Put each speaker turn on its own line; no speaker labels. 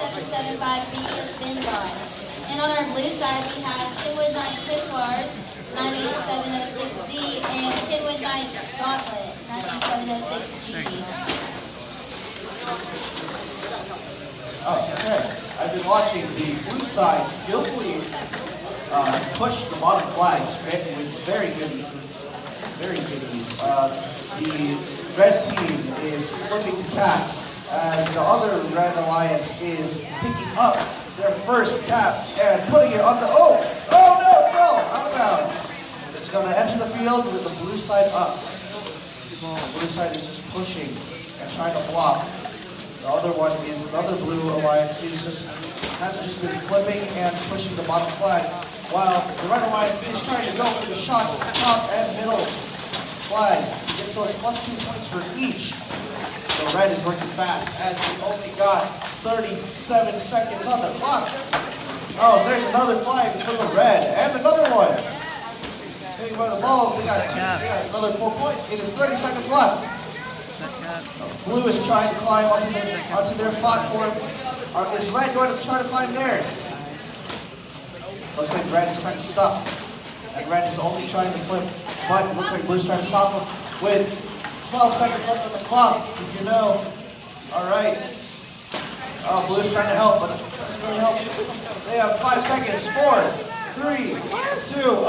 9775B is Finn Bond. And on our blue side, we have Kenwood Knights Templars, 98706Z, and Kenwood Knights Gauntlet, 98706G.
Okay, I've been watching the blue side skillfully push the bottom flags with very good ease. The red team is flipping caps as the other red alliance is picking up their first cap and putting it on the, oh no, it fell out of bounds. It's going to enter the field with the blue side up. The blue side is just pushing and trying to block. The other blue alliance has just been flipping and pushing the bottom flags, while the red alliance is trying to go for the shots at the top and middle flags to get those +2 points for each. The red is working fast as we only got 37 seconds on the clock. Oh, there's another flag for the red and another one. Hitting by the balls, they got another 4 points. It is 30 seconds left. Blue is trying to climb onto their platform. Is red going to try to climb theirs? Looks like red is kind of stuck. And red is only trying to flip, but it looks like blue's trying to stop him with 12 seconds left on the clock, if you know. Alright. Oh, blue's trying to help, but it doesn't really help. They have 5 seconds. 4, 3, 2,